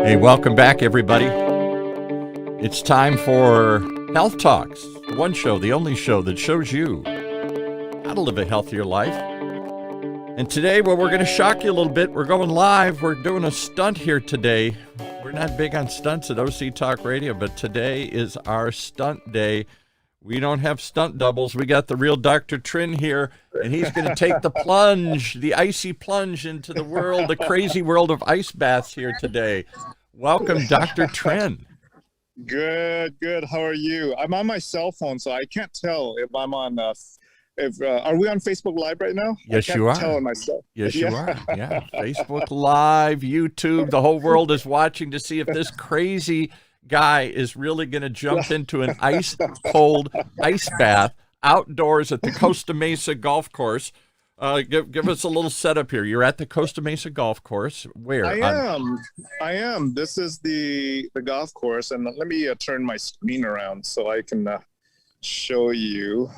Hey, welcome back, everybody. It's time for Health Talks, the one show, the only show that shows you how to live a healthier life. And today, well, we're going to shock you a little bit. We're going live. We're doing a stunt here today. We're not big on stunts at OC Talk Radio, but today is our stunt day. We don't have stunt doubles. We got the real Dr. Trin here, and he's going to take the plunge, the icy plunge into the world, the crazy world of ice baths here today. Welcome, Dr. Trin. Good. How are you? I'm on my cell phone, so I can't tell if I'm on. Are we on Facebook Live right now? Yes, you are. Tell on myself. Yes, you are. Yeah, Facebook Live, YouTube. The whole world is watching to see if this crazy guy is really going to jump into an ice cold ice bath outdoors at the Costa Mesa golf course. Give us a little setup here. You're at the Costa Mesa golf course. Where? I am. This is the golf course, and let me turn my screen around so I can show you.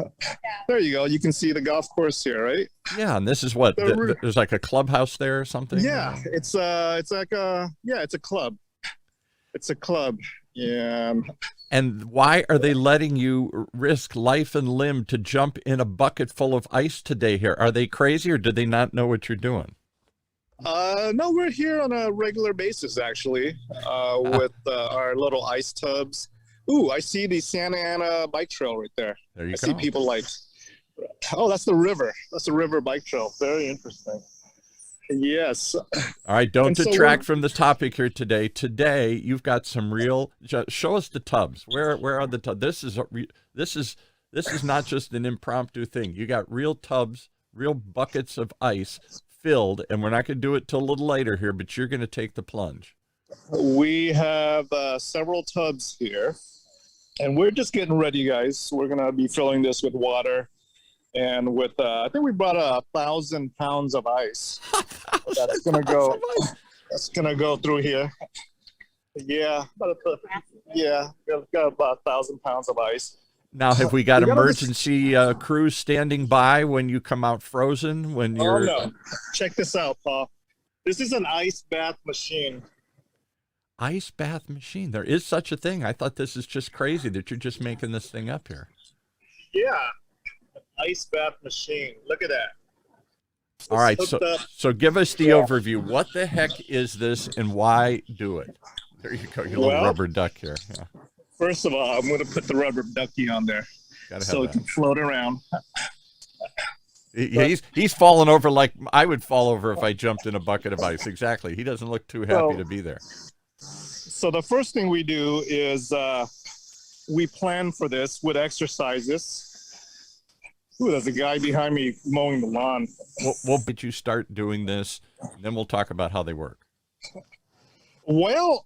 There you go. You can see the golf course here, right? Yeah, and this is what? There's like a clubhouse there or something? Yeah, it's a club. It's a club. Yeah. And why are they letting you risk life and limb to jump in a bucket full of ice today here? Are they crazy, or do they not know what you're doing? No, we're here on a regular basis, actually, with our little ice tubs. Ooh, I see the Santa Ana bike trail right there. There you go. See people like, oh, that's the river. That's the river bike trail. Very interesting. Yes. All right, don't detract from the topic here today. Today, you've got some real. Show us the tubs. Where are the tubs? This is not just an impromptu thing. You got real tubs, real buckets of ice filled, and we're not going to do it till a little later here. But you're going to take the plunge. We have several tubs here, and we're just getting ready, guys. We're going to be filling this with water. And with, I think we brought 1,000 pounds of ice. That's gonna go. That's gonna go through here. Yeah, we've got about 1,000 pounds of ice. Now, have we got emergency crews standing by when you come out frozen? When you're? Oh no! Check this out, Paul. This is an ice bath machine. Ice bath machine. There is such a thing. I thought this is just crazy that you're just making this thing up here. Yeah. Ice bath machine. Look at that. All right, so give us the overview. What the heck is this, and why do it? There you go, your little rubber duck here. Yeah. First of all, I'm going to put the rubber ducky on there so it can float around. He's falling over like I would fall over if I jumped in a bucket of ice. Exactly. He doesn't look too happy to be there. So the first thing we do is we plan for this with exercises. Ooh, there's a guy behind me mowing the lawn. We'll get you start doing this, and then we'll talk about how they work. Well,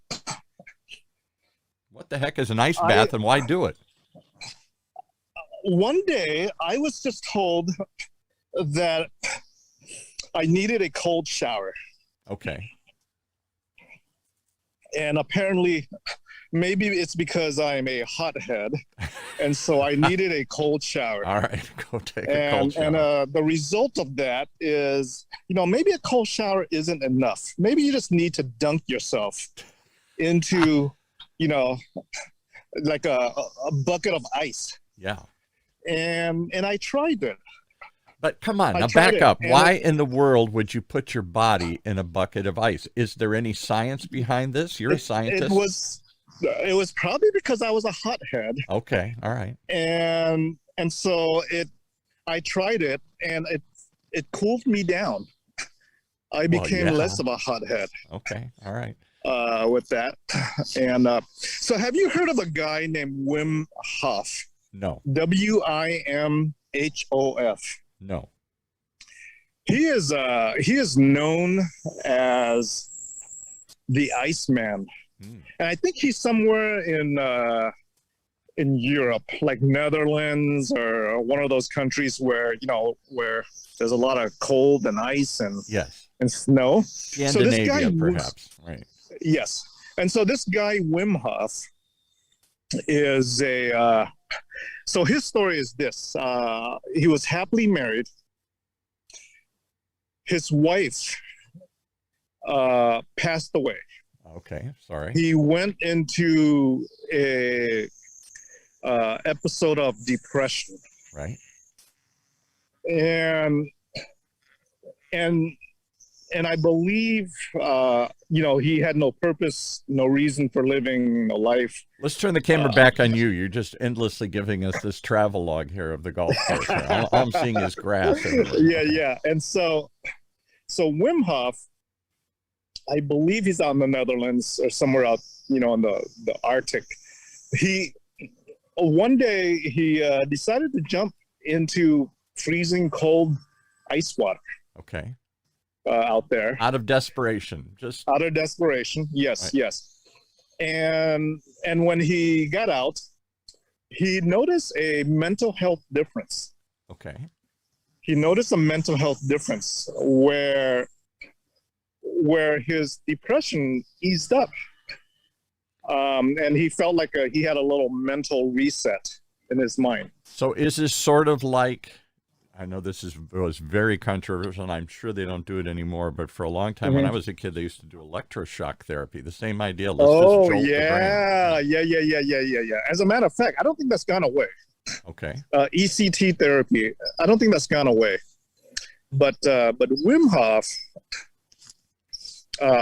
what the heck is an ice bath, and why do it? One day, I was just told that I needed a cold shower. Okay. And apparently, maybe it's because I'm a hothead, and so I needed a cold shower. All right, go take a cold shower. And the result of that is, maybe a cold shower isn't enough. Maybe you just need to dunk yourself into, like a bucket of ice. Yeah. And I tried it. But come on, now back up. Why in the world would you put your body in a bucket of ice? Is there any science behind this? You're a scientist. It was probably because I was a hothead. Okay, all right. And so I tried it, and it cooled me down. I became less of a hothead. Okay, all right. With that. And so have you heard of a guy named Wim Hof? No. Wimhof. No. He is known as the Iceman. And I think he's somewhere in Europe, like Netherlands or one of those countries where there's a lot of cold and ice and snow. Scandinavia, perhaps. Right. Yes. And so this guy, Wim Hof, is so his story is this. He was happily married. His wife passed away. Okay, sorry. He went into a episode of depression, Right. and and and I believe he had no purpose, no reason for living, no life. Let's turn the camera back on you. You're just endlessly giving us this travel log here of the golf course. All I'm seeing is grass. Yeah. And so Wim Hof, I believe he's out in the Netherlands or somewhere out, in the Arctic. One day he decided to jump into freezing cold ice water. Okay. Out there. Out of desperation. Just out of desperation. Yes, right. Yes. And when he got out, he noticed a mental health difference. Okay. He noticed a mental health difference where his depression eased up. And he felt like he had a little mental reset in his mind. So is this sort of like, I know this was very controversial, and I'm sure they don't do it anymore, but for a long time when I was a kid, they used to do electroshock therapy. The same idea. Let's just jolt the brain. Yeah. As a matter of fact, I don't think that's gone away. Okay. ECT therapy, I don't think that's gone away. But Wim Hof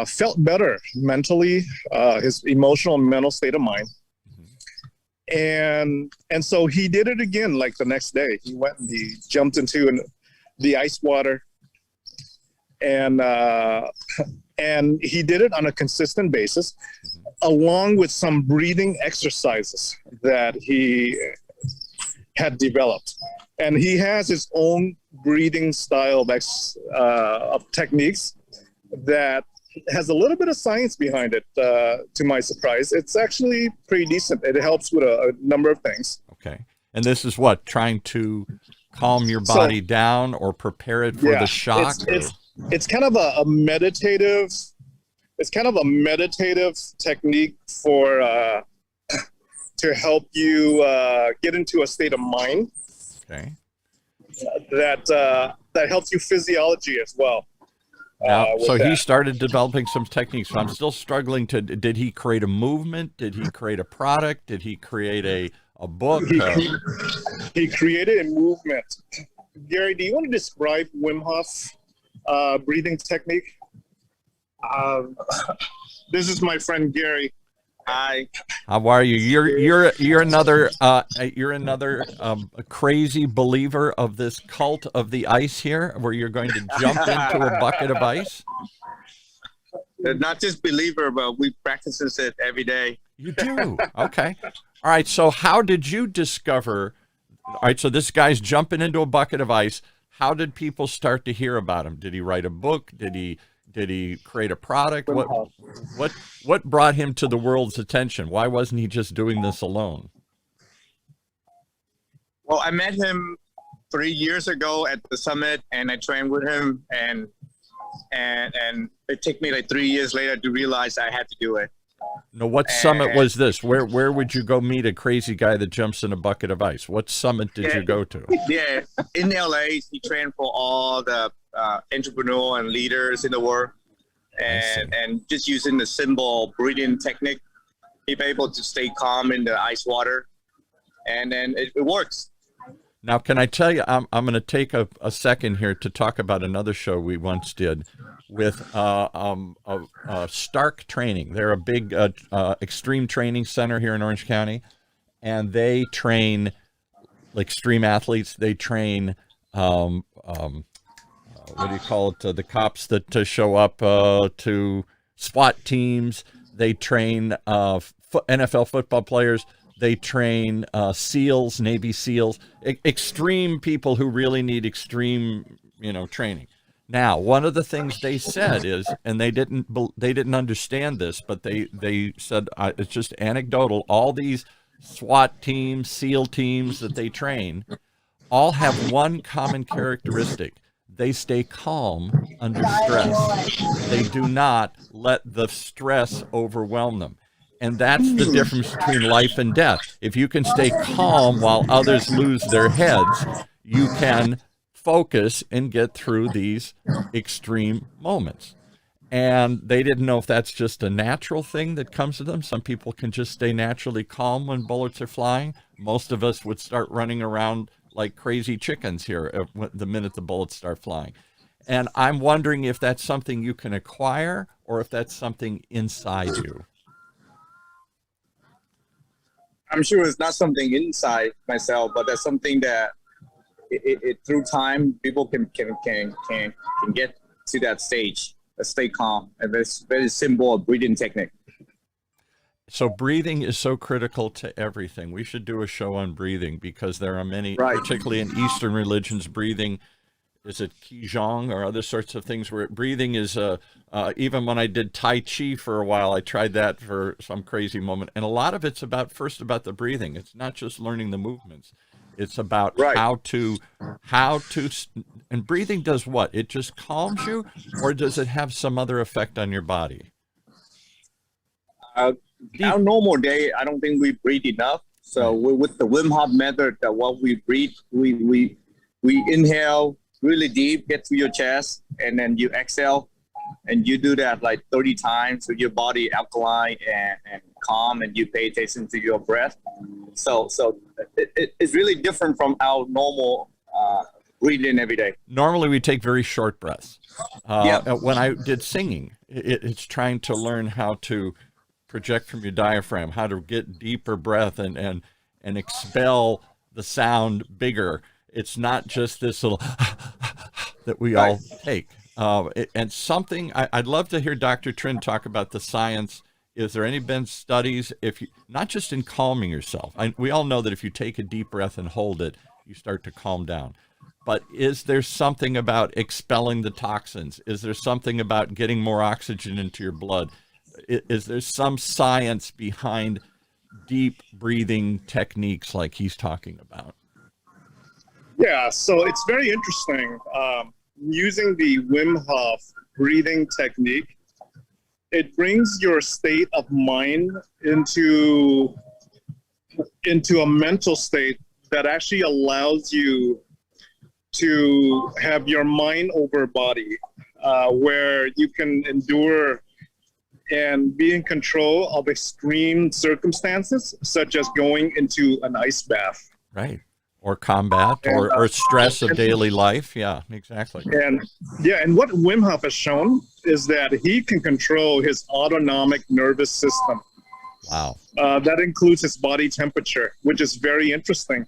felt better mentally, his emotional and mental state of mind. And so he did it again, like the next day. He went and he jumped into the ice water, and he did it on a consistent basis, along with some breathing exercises that he had developed. And he has his own breathing style of techniques that has a little bit of science behind it, to my surprise. It's actually pretty decent. It helps with a number of things. Okay. And this is what? Trying to calm your body down or prepare it for the shock? It's kind of a meditative, technique for to help you get into a state of mind. Okay. That helps you physiology as well. Now, so he started developing some techniques. So I'm still struggling to, did he create a movement? Did he create a product? Did he create a book? He created a movement. Gary, do you want to describe Wim Hof's breathing technique? This is my friend Gary. Hi. How are you? You're another crazy believer of this cult of the ice here, where you're going to jump into a bucket of ice. Not just believer, but we practices it every day. You do? Okay. All right. So how did you discover? All right. So this guy's jumping into a bucket of ice. How did people start to hear about him? Did he write a book? Did he create a product? What brought him to the world's attention? Why wasn't he just doing this alone? Well, I met him 3 years ago at the summit, and I trained with him, and it took me like 3 years later to realize I had to do it. No, what summit was this? Where would you go meet a crazy guy that jumps in a bucket of ice? What summit did you go to? Yeah, in LA, he trained for all the entrepreneur and leaders in the world, and just using the simple breathing technique, he's able to stay calm in the ice water, and then it works. Now, can I tell you, I'm going to take a second here to talk about another show we once did with Stark Training. They're a big extreme training center here in Orange County, and they train extreme athletes. They train what do you call it? The cops that show up to SWAT teams. They train NFL football players. They train SEALs, Navy SEALs, extreme people who really need extreme, training. Now, one of the things they said is, and they didn't understand this, but they said it's just anecdotal. All these SWAT teams, SEAL teams that they train, all have one common characteristic. They stay calm under stress. They do not let the stress overwhelm them. And that's the difference between life and death. If you can stay calm while others lose their heads, you can focus and get through these extreme moments. And they didn't know if that's just a natural thing that comes to them. Some people can just stay naturally calm when bullets are flying. Most of us would start running around like crazy chickens here the minute the bullets start flying. And I'm wondering if that's something you can acquire or if that's something inside you. I'm sure it's not something inside myself, but that's something that it through time people can get to that stage. Stay calm, and it's very simple breathing technique. So breathing is so critical to everything. We should do a show on breathing because there are many, particularly in Eastern religions, breathing, is it Qigong or other sorts of things where breathing is, even when I did Tai Chi for a while, I tried that for some crazy moment. And a lot of it's first about the breathing. It's not just learning the movements. It's about how to, and breathing does what? It just calms you, or does it have some other effect on your body? Our normal day, I don't think we breathe enough. So with the Wim Hof method, that what we breathe, we inhale really deep, get to your chest, and then you exhale, and you do that like 30 times, so your body alkaline and calm, and you pay attention to your breath. So it's really different from our normal breathing every day. Normally we take very short breaths. When I did singing, it's trying to learn how to project from your diaphragm, how to get deeper breath and expel the sound bigger. It's not just this little that we all take. And something I'd love to hear Dr. Trinh talk about the science. Is there any been studies, if you, not just in calming yourself? We all know that if you take a deep breath and hold it, you start to calm down. But is there something about expelling the toxins? Is there something about getting more oxygen into your blood? Is there some science behind deep breathing techniques like he's talking about? Yeah, so it's very interesting. Using the Wim Hof breathing technique, it brings your state of mind into a mental state that actually allows you to have your mind over body, where you can endure and be in control of extreme circumstances, such as going into an ice bath. Right. Or combat, or stress of daily life. Yeah, exactly. And what Wim Hof has shown is that he can control his autonomic nervous system. Wow. That includes his body temperature, which is very interesting.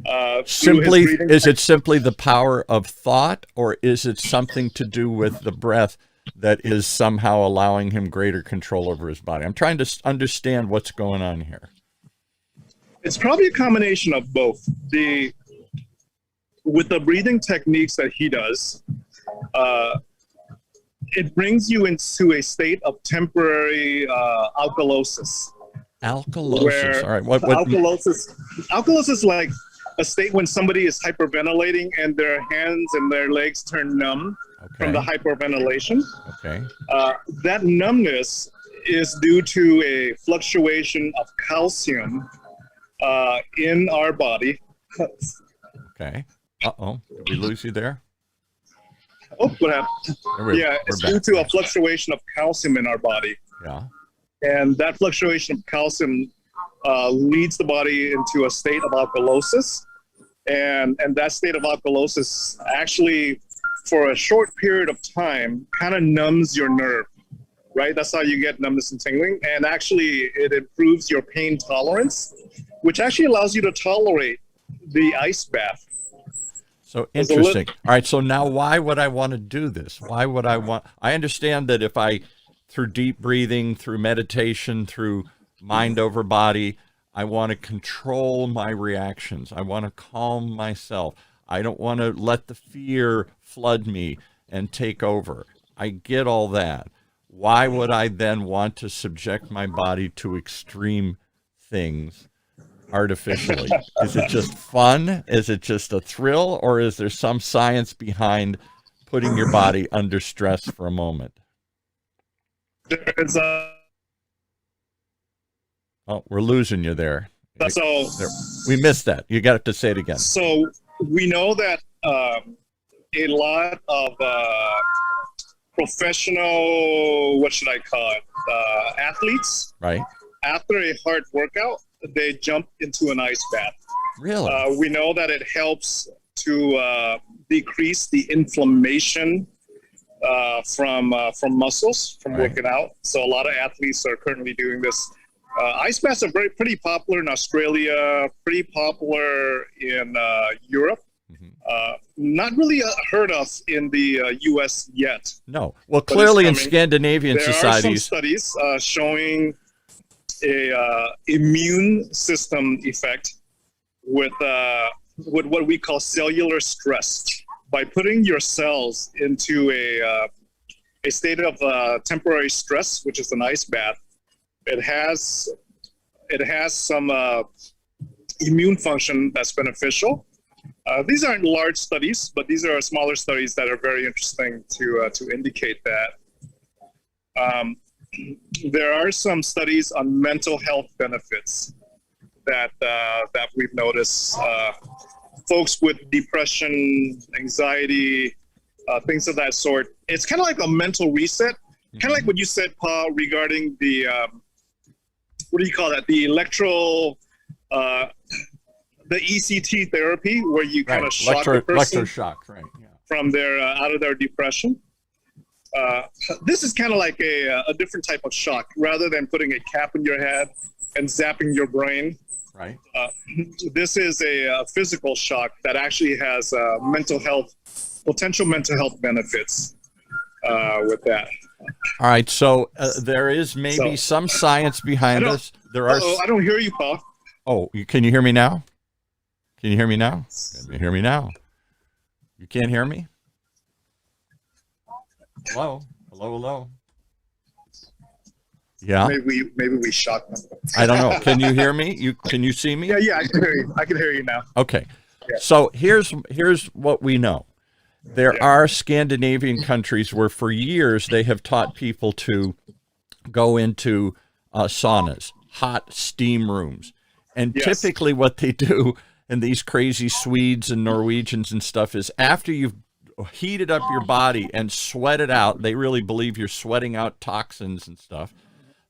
Is it simply the power of thought, or is it something to do with the breath that is somehow allowing him greater control over his body? I'm trying to understand what's going on here. It's probably a combination of both. With the breathing techniques that he does, it brings you into a state of temporary alkalosis. Alkalosis. All right. What Alkalosis is like a state when somebody is hyperventilating and their hands and their legs turn numb from the hyperventilation. Okay. That numbness is due to a fluctuation of calcium in our body. Okay. Uh-oh. Did we lose you there? Oh, what happened? It's due to a fluctuation of calcium in our body. Yeah. And that fluctuation of calcium leads the body into a state of alkalosis. And that state of alkalosis actually, for a short period of time, kind of numbs your nerve, right? That's how you get numbness and tingling. And actually, it improves your pain tolerance, which actually allows you to tolerate the ice bath. So interesting. All right. So now why would I want to do this? Why would I understand that if through deep breathing, through meditation, through mind over body, I want to control my reactions. I want to calm myself. I don't want to let the fear flood me and take over. I get all that. Why would I then want to subject my body to extreme things artificially? Is it just fun? Is it just a thrill? Or is there some science behind putting your body under stress for a moment? There's Oh, we're losing you there. So we missed that. You got to say it again. So we know that a lot of professional, what should I call it, athletes. Right. After a hard workout, they jump into an ice bath. Really? We know that it helps to decrease the inflammation from muscles from working out. So a lot of athletes are currently doing this. Ice baths are pretty popular in Australia, pretty popular in Europe. Not really heard of in the U.S. yet. No. Well, clearly in Scandinavian there societies. There are some studies showing a immune system effect with what we call cellular stress. By putting your cells into a state of temporary stress, which is an ice bath, it has some immune function that's beneficial. These aren't large studies, but these are smaller studies that are very interesting to indicate that. There are some studies on mental health benefits that we've noticed. Folks with depression, anxiety, things of that sort. It's kind of like a mental reset. Kind of like what you said, Paul, regarding the what do you call that? The the ECT therapy, where you kind of shock the person electroshock, right? Yeah. From their out of their depression. This is kind of like a different type of shock, rather than putting a cap in your head and zapping your brain. Right. This is a physical shock that actually has potential mental health benefits with that. All right. So there is maybe some science behind this. There are. I don't hear you, Paul. Oh, can you hear me now? Can you hear me now? Can you hear me now? You can't hear me? Hello? Hello, hello? Yeah. Maybe we shocked them. I don't know. Can you hear me? Can you see me? Yeah, I can hear you. I can hear you now. Okay. Yeah. So here's what we know. There are Scandinavian countries where for years they have taught people to go into saunas, hot steam rooms. And typically what they do, and these crazy Swedes and Norwegians and stuff, is after you've heated up your body and sweated out, they really believe you're sweating out toxins and stuff.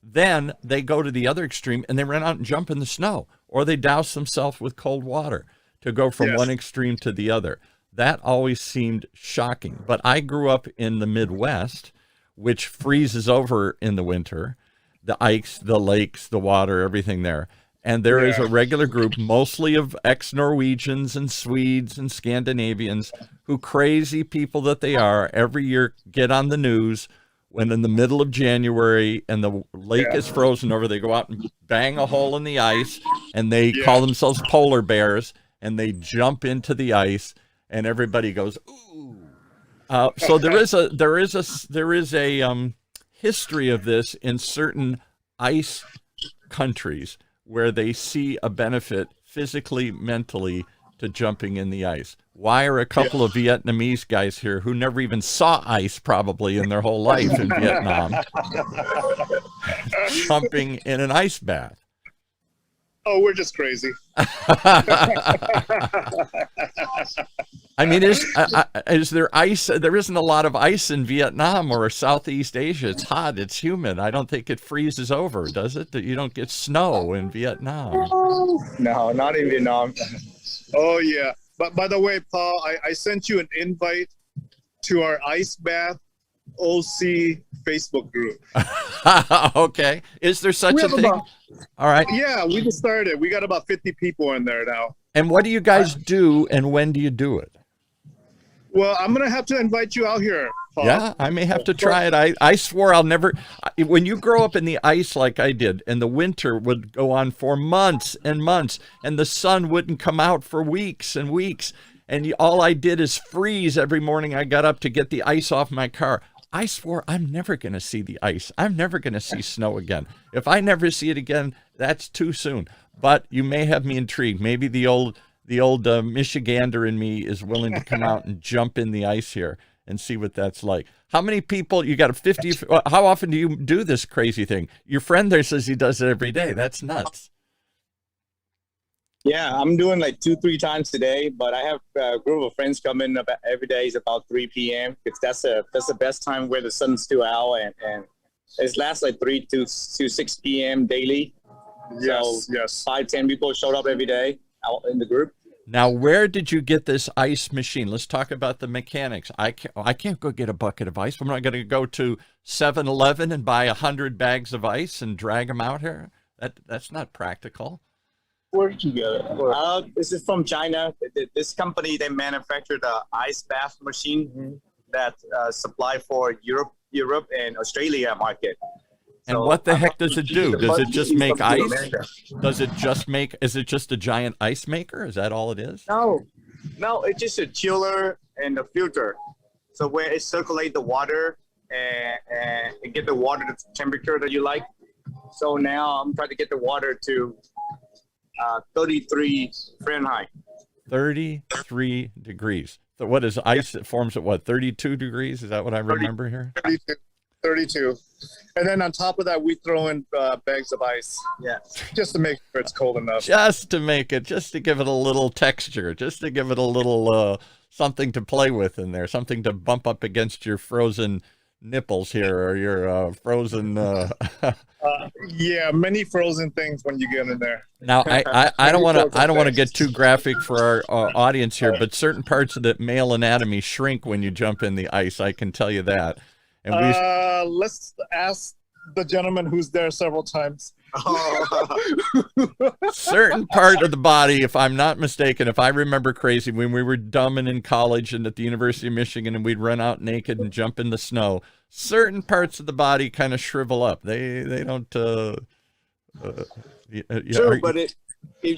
Then they go to the other extreme and they run out and jump in the snow, or they douse themselves with cold water to go from one extreme to the other. That always seemed shocking. But I grew up in the Midwest, which freezes over in the winter, the ice, the lakes, the water, everything there. And there is a regular group, mostly of ex-Norwegians and Swedes and Scandinavians, who, crazy people that they are, every year get on the news when in the middle of January and the lake is frozen over, they go out and bang a hole in the ice, and they call themselves polar bears, and they jump into the ice, and everybody goes, ooh. So there is a history of this in certain ice countries where they see a benefit physically, mentally, to jumping in the ice. Why are a couple of Vietnamese guys here who never even saw ice probably in their whole life in Vietnam jumping in an ice bath? Oh, we're just crazy. I mean, is there ice? There isn't a lot of ice in Vietnam or Southeast Asia. It's hot. It's humid. I don't think it freezes over, does it? That you don't get snow in Vietnam. No, not in Vietnam. Oh, yeah. But by the way, Paul, I sent you an invite to our ice bath OC Facebook group. Okay. Is there such a thing? All right. Yeah, we just started. We got about 50 people in there now. And what do you guys do, and when do you do it? Well, I'm going to have to invite you out here, Paul. Yeah, I may have to try it. I swore I'll never. When you grow up in the ice like I did, and the winter would go on for months and months, and the sun wouldn't come out for weeks and weeks, and all I did is freeze every morning I got up to get the ice off my car. I swore I'm never going to see the ice. I'm never going to see snow again. If I never see it again, that's too soon. But you may have me intrigued. Maybe the old Michigander in me is willing to come out and jump in the ice here and see what that's like. How many people, you got 50, how often do you do this crazy thing? Your friend there says he does it every day. That's nuts. Yeah, I'm doing like 2, 3 times a day, but I have a group of friends come in about every day is about 3 p.m. because that's the best time where the sun's still out and it lasts like 3 to 6 p.m. daily. Yes, So yes. 5, 10 people showed up every day out in the group. Now, where did you get this ice machine? Let's talk about the mechanics. I can't go get a bucket of ice. I'm not going to go to 7-Eleven and buy 100 bags of ice and drag them out here. That's not practical. Where did you get it? This is from China. This company, they manufacture the ice bath machine that supply for Europe and Australia market. And So what the I'm heck does it do? the Does it first just piece make of ice? America. Does it just make, is it just a giant ice maker? Is that all it is? No, it's just a chiller and a filter. So where it circulate the water and get the water to the temperature that you like. So now I'm trying to get the water to 33 Fahrenheit. 33 degrees. So what is ice that forms at what, 32 degrees? Is that what I remember here? 32. And then on top of that, we throw in bags of ice. Yeah. Just to make sure it's cold enough. Just to make it, just to give it a little texture, just to give it a little something to play with in there, something to bump up against your frozen nipples here or your frozen. Yeah, many frozen things when you get in there. Now, I don't want to get too graphic for our audience here, but certain parts of the male anatomy shrink when you jump in the ice. I can tell you that. And let's ask the gentleman who's there several times. Certain part of the body, if I'm not mistaken, if I remember crazy, when we were dumb and in college and at the University of Michigan and we'd run out naked and jump in the snow, certain parts of the body kind of shrivel up. They don't. True, but if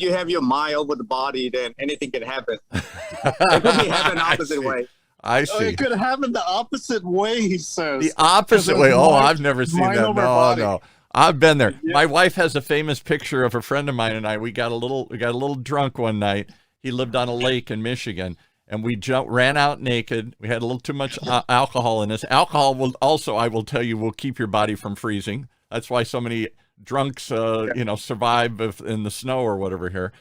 you have your mind over the body, then anything can happen. It could be happen opposite way. I see. It could happen the opposite way, he says. The opposite way. Oh, I've never seen that. No. I've been there. Yeah. My wife has a famous picture of a friend of mine and I. We got a little drunk one night. He lived on a lake in Michigan, and we ran out naked. We had a little too much alcohol in us. Alcohol will also, I will tell you, will keep your body from freezing. That's why so many drunks, survive in the snow or whatever here.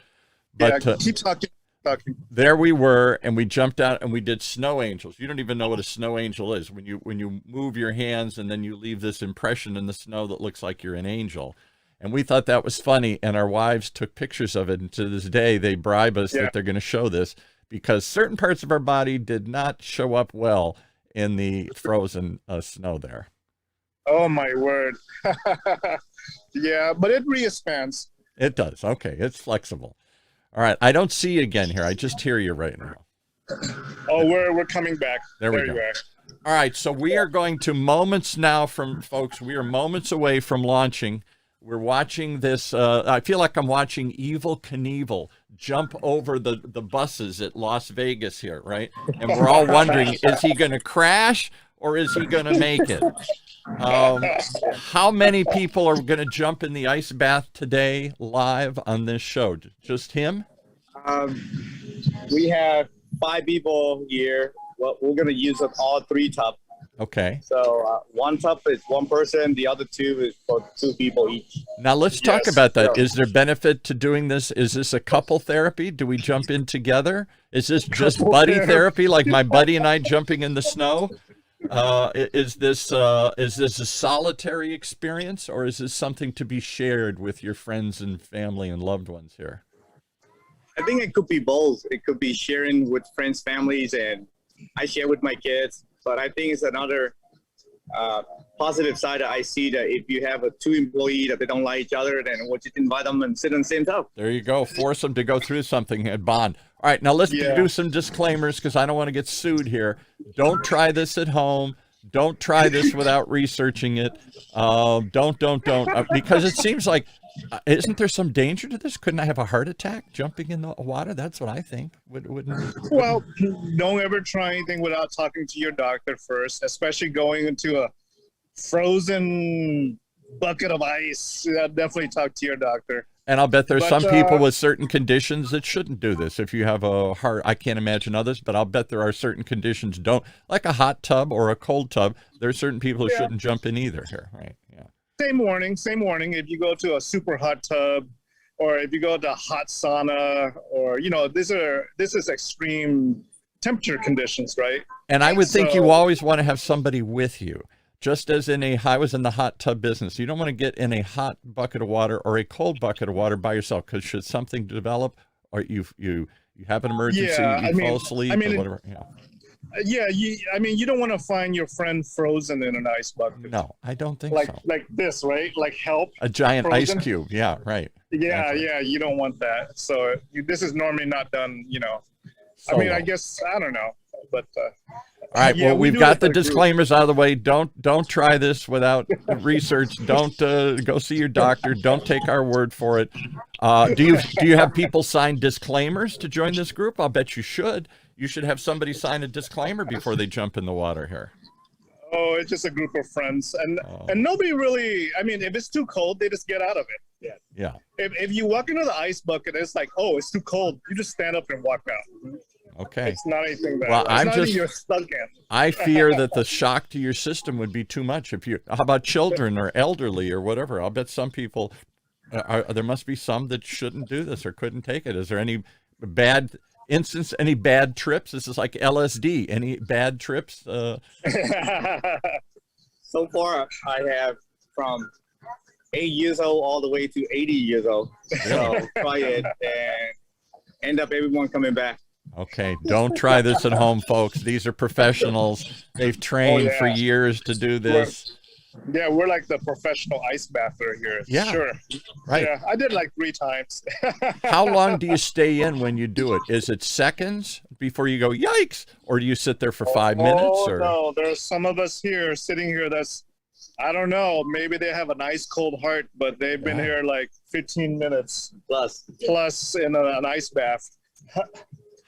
But keep talking. There we were, and we jumped out and we did snow angels. You don't even know what a snow angel is when you move your hands and then you leave this impression in the snow that looks like you're an angel. And we thought that was funny, and our wives took pictures of it. And to this day, they bribe us that they're going to show this because certain parts of our body did not show up well in the frozen snow there. Oh my word! Yeah, but it re-expands. It does. Okay, it's flexible. All right, I don't see you again here. I just hear you right now. Oh, we're coming back. There we go. You are. All right, so we are going to moments now from folks. We are moments away from launching. We're watching this. I feel like I'm watching Evel Knievel jump over the buses at Las Vegas here, right? And we're all wondering, is he going to crash or is he going to make it? How many people are going to jump in the ice bath today live on this show? Just him? We have 5 people here. Well, we're going to use up all 3 tubs. Okay. So one tub is 1 person. The other 2 is for 2 people each. Now let's talk about that. Is there benefit to doing this? Is this a couple therapy? Do we jump in together? Is this just buddy therapy, like my buddy and I jumping in the snow? Is this a solitary experience, or is this something to be shared with your friends and family and loved ones here? I think it could be both. It could be sharing with friends, families, and I share with my kids. But I think it's another positive side that I see, that if you have 2 employees that they don't like each other, then we'll just invite them and sit in the same tub. There you go. Force them to go through something and bond. All right, now let's do some disclaimers because I don't want to get sued here. Don't try this at home. Don't try this without researching it. Don't. Because it seems like, isn't there some danger to this? Couldn't I have a heart attack jumping in the water? That's what I think. Wouldn't. Well, don't ever try anything without talking to your doctor first, especially going into a frozen bucket of ice. Definitely talk to your doctor. And I'll bet there's some people with certain conditions that shouldn't do this. If you have a heart, I can't imagine others, but I'll bet there are certain conditions like a hot tub or a cold tub. There are certain people who shouldn't jump in either here, right? Yeah. Same warning. If you go to a super hot tub, or if you go to hot sauna, or this is extreme temperature conditions, right? And I would think So- you always want to have somebody with you. Just as I was in the hot tub business, you don't want to get in a hot bucket of water or a cold bucket of water by yourself, because should something develop, or you have an emergency, Yeah, you fall asleep, or whatever. Yeah. You don't want to find your friend frozen in an ice bucket. No, I don't think so. Like this, right? Like help. A giant frozen. ice cube. Yeah, right. Yeah, Exactly. yeah, you don't want that. So this is normally not done, Solo. I guess, I don't know, but all right. yeah, Well, we we've do got it the as a group. disclaimers out of the way. Don't try this without research. Don't go see your doctor. Don't take our word for it. Do you have people sign disclaimers to join this group? I'll bet you should. You should have somebody sign a disclaimer before they jump in the water here. Oh, it's just a group of friends, and nobody really. I mean, if it's too cold, they just get out of it. Yeah. If you walk into the ice bucket, it's like, oh, it's too cold. You just stand up and walk out. Okay. It's not anything bad. Well, You're stuck in. I fear that the shock to your system would be too much. How about children or elderly or whatever? I'll bet some people, there must be some that shouldn't do this or couldn't take it. Is there any bad instance, any bad trips? This is like LSD. Any bad trips? So far, I have from 8 years old all the way to 80 years old. So try it and end up everyone coming back. Okay, don't try this at home, folks. These are professionals. They've trained for years to do this. We're like the professional ice bather here. Yeah, sure. Right. Yeah, I did like 3 times. How long do you stay in when you do it? Is it seconds before you go, yikes? Or do you sit there for 5 minutes? Or? No, there's some of us here sitting here that's, I don't know, maybe they have an ice cold heart, but they've been here like 15 minutes plus in an ice bath.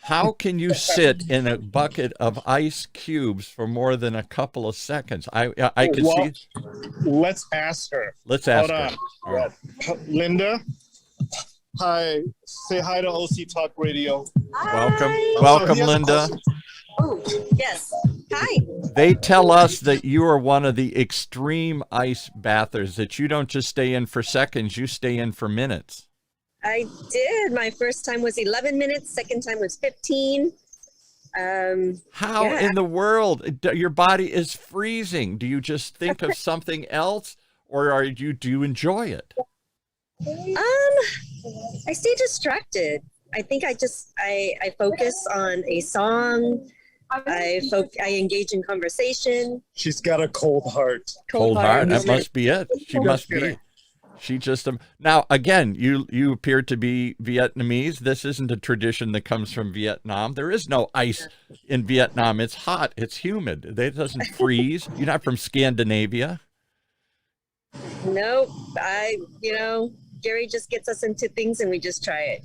How can you sit in a bucket of ice cubes for more than a couple of seconds? I can see. Let's ask her. Let's ask Hold her. on. Right. Linda, hi. Say hi to OC Talk Radio. Welcome, Hi. welcome, he has a Linda. question. Oh, yes. Hi. They tell us that you are one of the extreme ice bathers, that you don't just stay in for seconds, you stay in for minutes. I did. My first time was 11 minutes. Second time was 15. How in the world? Your body is freezing. Do you just think of something else, or do you enjoy it? I stay distracted. I think I focus on a song. I engage in conversation. She's got a cold heart. Cold heart. That moment. must be it. She must be. She just now again. You appear to be Vietnamese. This isn't a tradition that comes from Vietnam. There is no ice in Vietnam. It's hot. It's humid. It doesn't freeze. You're not from Scandinavia. Nope. Gary just gets us into things and we just try it.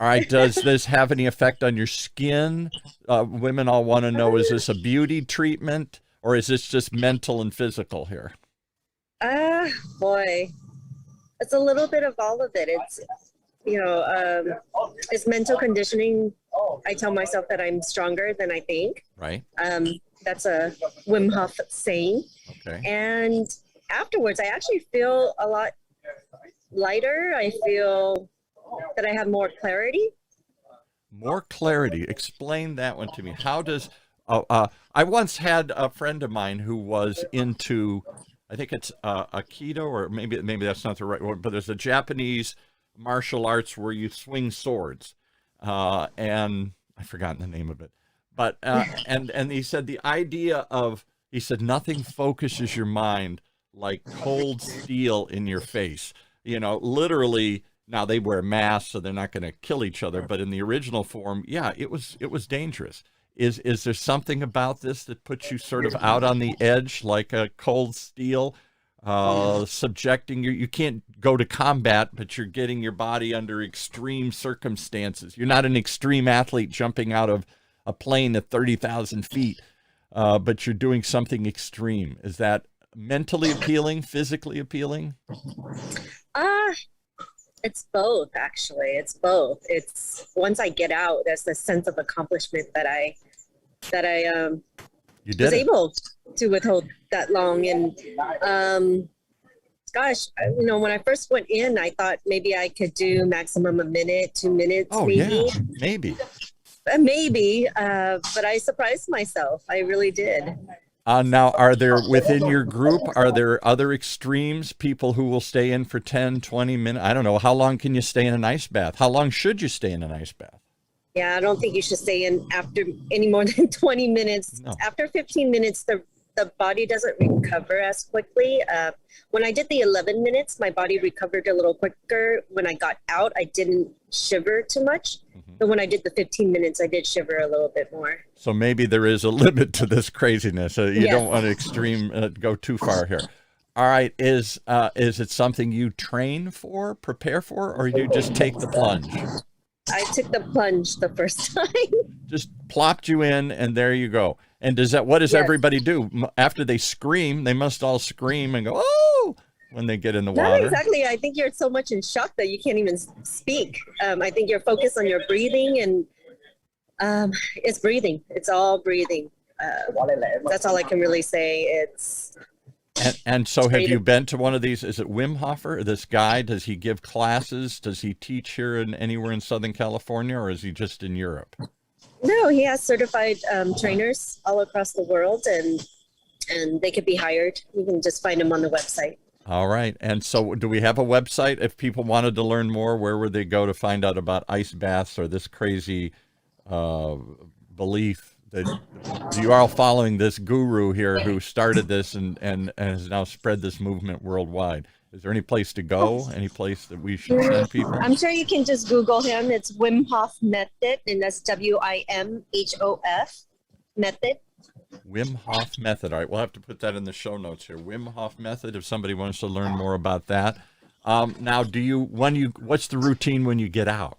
All right. Does this have any effect on your skin? Women all want to know: is this a beauty treatment, or is this just mental and physical here? Boy. It's a little bit of all of it. It's, it's mental conditioning. I tell myself that I'm stronger than I think. Right. That's a Wim Hof saying. Okay. And afterwards, I actually feel a lot lighter. I feel that I have more clarity. More clarity. Explain that one to me. How does I once had a friend of mine who was into, I think it's Aikido, or maybe that's not the right word, but there's a Japanese martial arts where you swing swords, and I've forgotten the name of it. But and he said the idea of, he said nothing focuses your mind like cold steel in your face. Literally. Now they wear masks, so they're not going to kill each other. But in the original form, yeah, it was dangerous. Is there something about this that puts you sort of out on the edge, like a cold steel, subjecting you can't go to combat, but you're getting your body under extreme circumstances. You're not an extreme athlete jumping out of a plane at 30,000 feet, but you're doing something extreme. Is that mentally appealing, physically appealing? It's both, actually. It's both. It's once I get out, there's this sense of accomplishment that I You did was it. able to withhold that long. And gosh, when I first went in, I thought maybe I could do maximum a minute, 2 minutes, Oh, maybe. yeah, maybe. Maybe, but I surprised myself. I really did. Now, are there within your group, are there other extremes, people who will stay in for 10, 20 minutes? I don't know. How long can you stay in an ice bath? How long should you stay in an ice bath? Yeah, I don't think you should stay in after any more than 20 minutes. No. After 15 minutes, the body doesn't recover as quickly. When I did the 11 minutes, my body recovered a little quicker. When I got out, I didn't shiver too much. But when I did the 15 minutes, I did shiver a little bit more. So maybe there is a limit to this craziness. You Yes. don't want to go too far here. All right. Is it something you train for, prepare for, or you just take the plunge? I took the plunge the first time. Just plopped you in, and there you go. And what does Yes. everybody do? After they scream, they must all scream and go, oh, when they get in the Not water. exactly. I think you're so much in shock that you can't even speak. I think you're focused on your breathing, and it's breathing. It's all breathing. That's all I can really say. It's And so have you been to one of these? Is it Wim Hof, this guy? Does he give classes? Does he teach here anywhere in Southern California, or is he just in Europe? No, he has certified trainers all across the world, and they could be hired. You can just find them on the website. All right. And so do we have a website? If people wanted to learn more, where would they go to find out about ice baths or this crazy belief that you are following this guru here who started this and has now spread this movement worldwide? Is there any place to go? Any place that we should send people? I'm sure you can just Google him. It's Wim Hof Method, and that's WIMHOF Method. Wim Hof Method. All right, we'll have to put that in the show notes here. Wim Hof Method, if somebody wants to learn more about that. Now, what's the routine when you get out?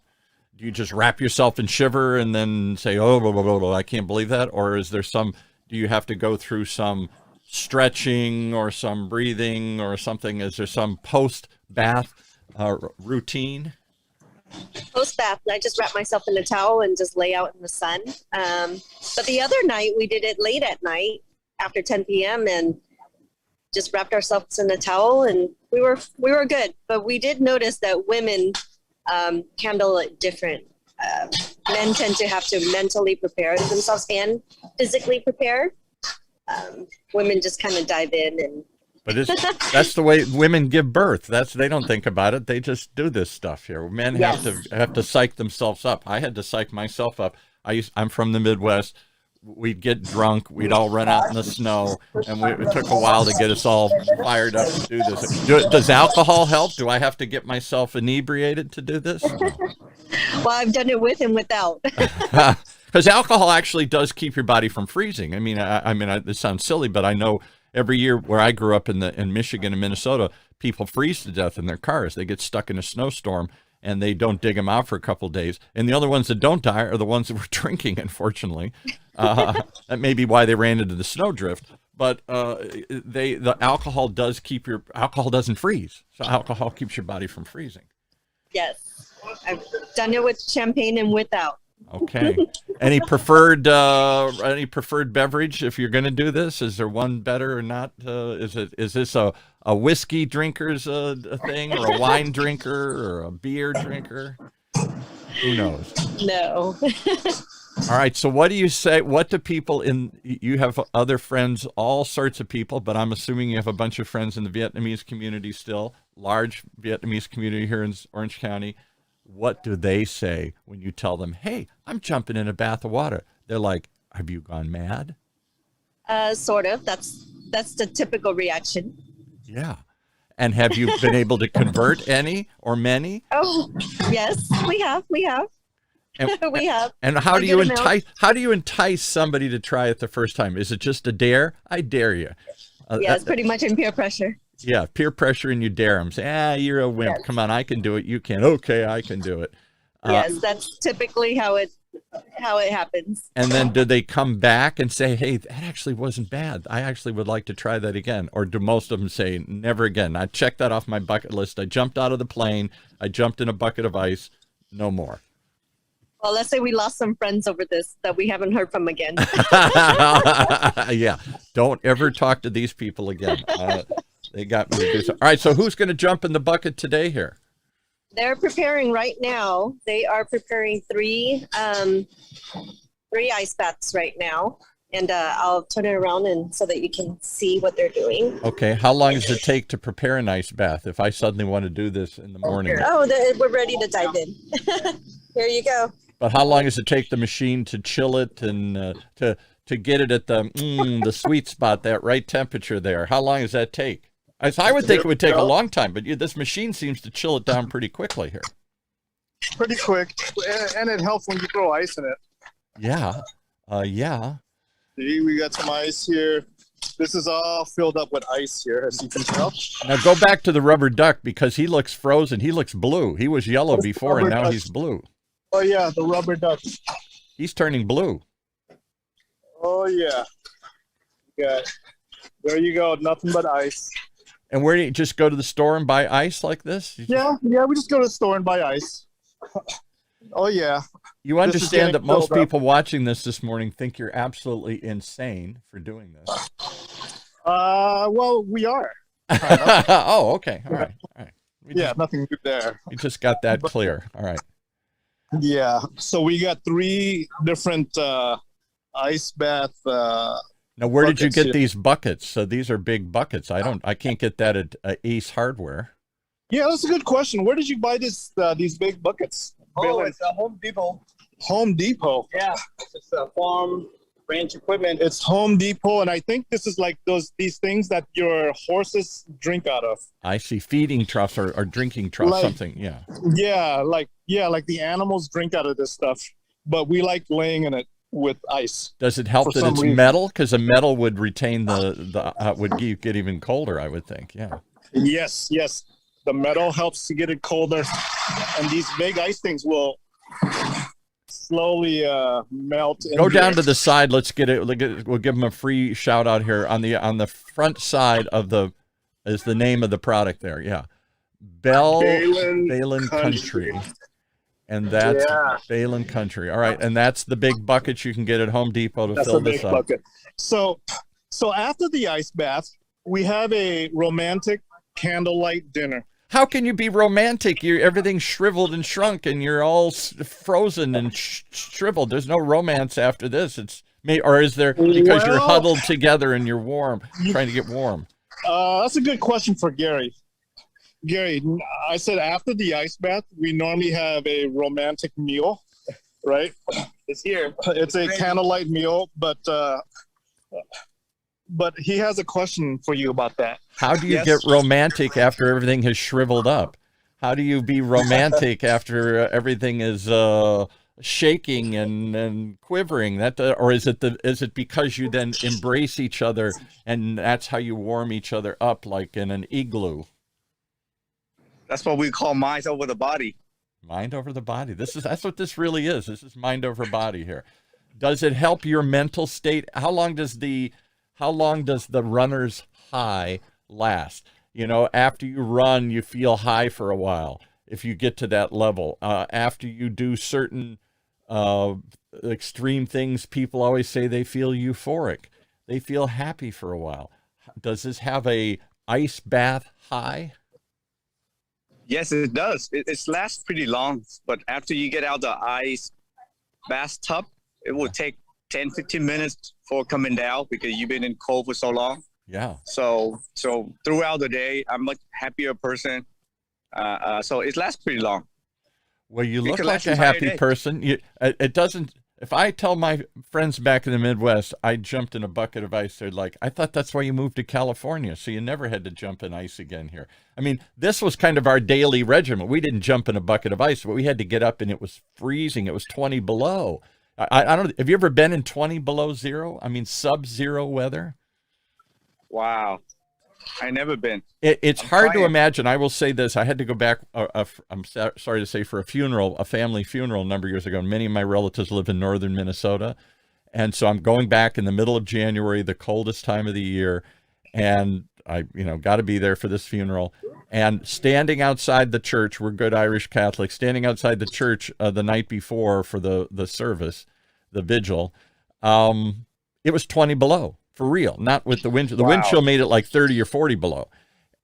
Do you just wrap yourself in shiver and then say, oh, blah, blah, blah, blah, I can't believe that? Or do you have to go through some stretching or some breathing or something? Is there some post-bath routine? Post-bath, I just wrap myself in a towel and just lay out in the sun. But the other night, we did it late at night after 10 p.m. and just wrapped ourselves in a towel, and we were good. But we did notice that women handle it different. Men tend to have to mentally prepare themselves and physically prepare. Women just kind of dive in and. But that's the way women give birth. They don't think about it. They just do this stuff here. Men Yes. have to psych themselves up. I had to psych myself up. I'm from the Midwest. We'd get drunk. We'd all run out in the snow, and it took a while to get us all fired up to do this. Does alcohol help? Do I have to get myself inebriated to do this? Well, I've done it with and without. Because alcohol actually does keep your body from freezing. I mean, this sounds silly, but I know every year where I grew up in Michigan and Minnesota, people freeze to death in their cars. They get stuck in a snowstorm and they don't dig them out for a couple of days. And the only ones that don't die are the ones that were drinking, unfortunately. That may be why they ran into the snowdrift. But the alcohol alcohol doesn't freeze. So alcohol keeps your body from freezing. Yes, I've done it with champagne and without. Okay. Any preferred beverage if you're going to do this? Is there one better or not? Is this a whiskey drinker's thing, or a wine drinker, or a beer drinker? Who knows? No. All right. So what do you say? What do people you have other friends, all sorts of people, but I'm assuming you have a bunch of friends in the Vietnamese community still, large Vietnamese community here in Orange County. What do they say when you tell them, hey, I'm jumping in a bath of water? They're like, have you gone mad? Sort of. That's the typical reaction. Yeah. And have you been able to convert any or many? Oh, yes, we have. And, We have. And how do you entice somebody to try it the first time? Is it just a dare? I dare you. Yeah, it's pretty much in peer pressure. Yeah, peer pressure, and you dare them. Say, you're a wimp. Yes. Come on, I can do it. You can. Okay, I can do it. Yes, that's typically how it happens. And then do they come back and say, hey, that actually wasn't bad. I actually would like to try that again. Or do most of them say, never again. I checked that off my bucket list. I jumped out of the plane. I jumped in a bucket of ice. No more. Well, let's say we lost some friends over this that we haven't heard from again. Yeah. Don't ever talk to these people again. They got me to do so. All right, so who's going to jump in the bucket today here? They're preparing right now. They are preparing three ice baths right now. And I'll turn it around and so that you can see what they're doing. Okay, how long does it take to prepare an ice bath if I suddenly want to do this in the morning? Oh, we're ready to dive in. Here you go. But how long does it take the machine to chill it and to get it at the sweet spot, that right temperature there? How long does that take? I would think it would take a long time, but this machine seems to chill it down pretty quickly here. Pretty quick, and it helps when you throw ice in it. Yeah, yeah. See, we got some ice here. This is all filled up with ice here, as you can tell. Now go back to the rubber duck because he looks frozen. He looks blue. He was yellow before, and now he's blue. Oh, yeah, the rubber duck. He's turning blue. Oh, yeah. Yeah. There you go. Nothing but ice. And where do you just go to the store and buy ice like this? Yeah, we just go to the store and buy ice. Oh, yeah. You understand that most people watching this morning think you're absolutely insane for doing this. Well, we are. Oh, okay. All right. Nothing good there. We just got that clear. All right. Yeah. So we got 3 different ice bath. Now, where did you get these buckets? So these are big buckets. I can't get that at Ace Hardware. Yeah, that's a good question. Where did you buy these big buckets? Oh, it's a Home Depot. Home Depot. Yeah, it's a farm ranch equipment. It's Home Depot, and I think this is like these things that your horses drink out of. I see, feeding troughs or drinking troughs, something. Yeah. Yeah, like the animals drink out of this stuff, but we like laying in it with ice. Does it help that it's metal? Because a metal would retain would get even colder, I would think. Yeah. Yes. The metal helps to get it colder, and these big ice things will slowly melt. Go down to the side. Let's get it. We'll give them a free shout out here on the front side of is the name of the product there. Yeah, Balin Country, and that's Balin Country. All right, and that's the big bucket you can get at Home Depot to fill this up. Bucket. So after the ice bath, we have a romantic candlelight dinner. How can you be romantic? Everything's shriveled and shrunk, and you're all frozen and shriveled. There's no romance after this. Or is there because you're huddled together and you're warm, trying to get warm? That's a good question for Gary. Gary, I said after the ice bath, we normally have a romantic meal, right? It's here. It's a candlelight meal, but he has a question for you about that. How do you get romantic after everything has shriveled up? How do you be romantic after everything is shaking and quivering? Or is it because you then embrace each other and that's how you warm each other up like in an igloo? That's what we call mind over the body. Mind over the body. That's what this really is. This is mind over body here. Does it help your mental state? How long does the runner's high last? After you run, you feel high for a while. If you get to that level, after you do certain extreme things, people always say they feel euphoric. They feel happy for a while. Does this have a ice bath high? Yes, it does. It lasts pretty long, but after you get out the ice bathtub, it will take 10, 15 minutes for coming down because you've been in cold for so long. Yeah. So throughout the day, I'm a much happier person. So it lasts pretty long. Well, you look like a happy person. It doesn't. If I tell my friends back in the Midwest, I jumped in a bucket of ice, they're like, I thought that's why you moved to California, so you never had to jump in ice again here. I mean, this was kind of our daily regimen. We didn't jump in a bucket of ice, but we had to get up and it was freezing. It was 20 below. I don't know. Have you ever been in 20 below zero? I mean, sub-zero weather? Wow. I never been. It's hard to imagine. I will say this. I had to go back, I'm sorry to say, for a family funeral a number of years ago. And many of my relatives live in northern Minnesota. And so I'm going back in the middle of January, the coldest time of the year. And I, got to be there for this funeral. And standing outside the church, we're good Irish Catholics, standing outside the church the night before for the service, the vigil, it was 20 below. For real, not with the wind. The wind chill made it like 30 or 40 below.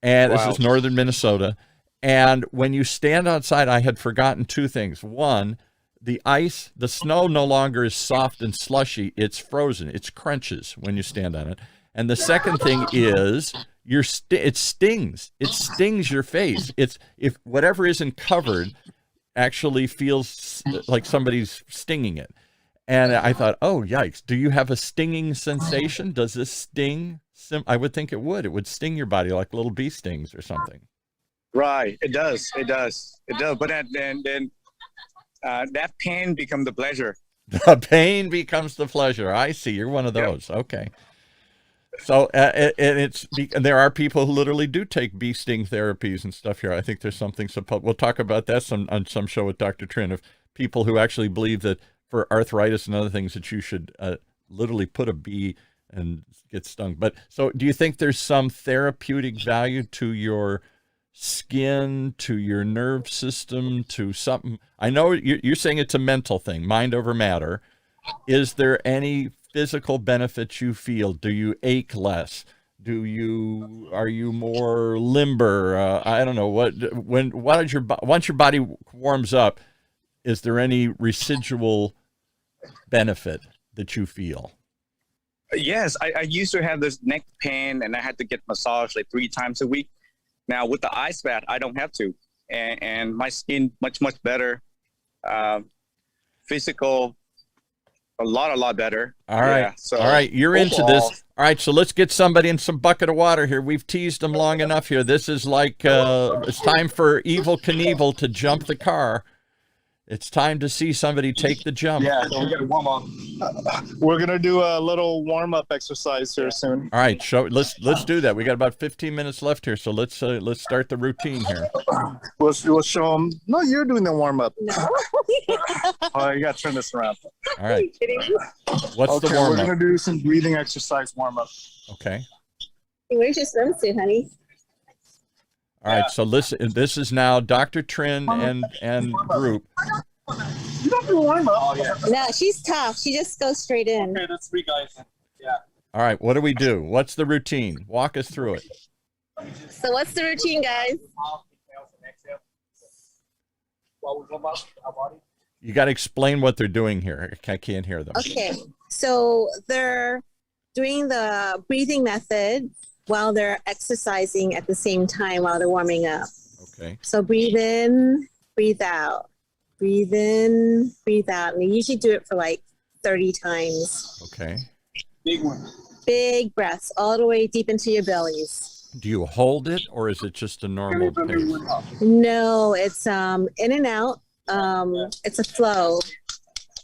And Wow. this is northern Minnesota. And when you stand outside, I had forgotten two things. One, the snow no longer is soft and slushy. It's frozen. It's crunches when you stand on it. And the second thing is it stings. It stings your face. If whatever isn't covered actually feels like somebody's stinging it. And I thought, oh, yikes. Do you have a stinging sensation? Does this sting? I would think it would. It would sting your body like little bee stings or something. Right. It does. But then that pain becomes the pleasure. The pain becomes the pleasure. I see. You're one of those. Yep. Okay. So there are people who literally do take bee sting therapies and stuff here. I think there's something. We'll talk about that on some show with Dr. Trin, of people who actually believe that for arthritis and other things that you should literally put a bee and get stung. But so do you think there's some therapeutic value to your skin, to your nerve system, to something? I know you're saying it's a mental thing, mind over matter. Is there any physical benefits you feel? Do you ache less? Are you more limber? I don't know once your body warms up, is there any residual benefit that you feel? Yes, I used to have this neck pain, and I had to get massaged like 3 times a week. Now with the ice bath, I don't have to, and my skin much better. Physical, a lot better. All right, yeah, so all right, you're into this. All right, so let's get somebody in some bucket of water here. We've teased them long enough here. This is like it's time for Evel Knievel to jump the car. It's time to see somebody take the jump. Yeah, so we got to warm up. We're gonna do a little warm-up exercise here soon. All right, let's do that. We got about 15 minutes left here, so let's start the routine here. We'll show them. No, you're doing the warm-up. No. Oh, you got to turn this around. All right. What's the warm-up? We're gonna do some breathing exercise warm-up. Okay. Where's your swimsuit, honey? All right, so listen, this is now Dr. Trin and group. You don't do warm-up. Oh, yeah. No, she's tough. She just goes straight in. Okay, that's 3 guys. Yeah. All right, what do we do? What's the routine? Walk us through it. So what's the routine, guys? You got to explain what they're doing here. I can't hear them. Okay, so they're doing the breathing method while they're exercising at the same time while they're warming up. Okay. So breathe in, breathe out. Breathe in, breathe out. And they usually do it for like 30 times. Okay. Big one. Big breaths all the way deep into your bellies. Do you hold it, or is it just a normal pace? No, it's in and out. It's a flow.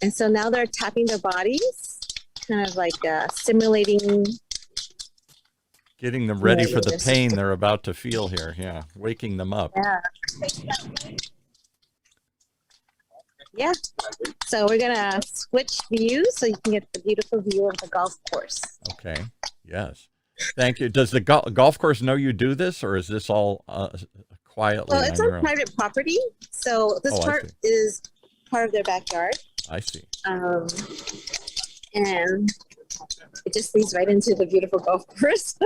And so now they're tapping their bodies, kind of like stimulating. Getting them ready for the pain they're about to feel here. Yeah, waking them up. Yeah. Yeah. So we're going to switch views so you can get the beautiful view of the golf course. Okay. Yes. Thank you. Does the golf course know you do this, or is this all quietly Well, it's on private property. So this part is part of their backyard. I see. And it just leads right into the beautiful golf course.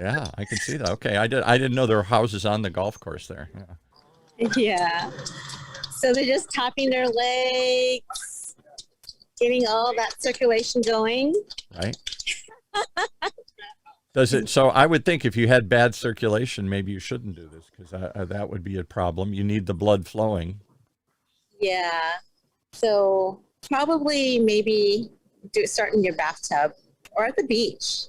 Yeah, I can see that. Okay. I didn't know there were houses on the golf course there. Yeah. Yeah. So they're just tapping their legs, getting all that circulation going. Right. So I would think if you had bad circulation, maybe you shouldn't do this, because that would be a problem. You need the blood flowing. Yeah. So probably maybe start in your bathtub or at the beach.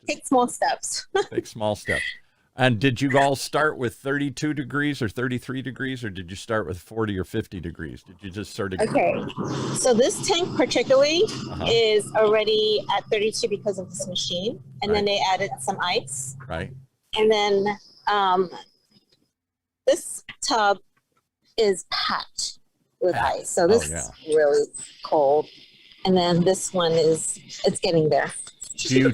Take small steps. Take small steps. And did you all start with 32 degrees or 33 degrees, or did you start with 40 or 50 degrees? Did you just sort of... Okay. So this tank particularly is already at 32 because of this machine. And then they added some ice. Right. And then this tub is packed with ice. So this is really cold. And then this one it's getting there. Do you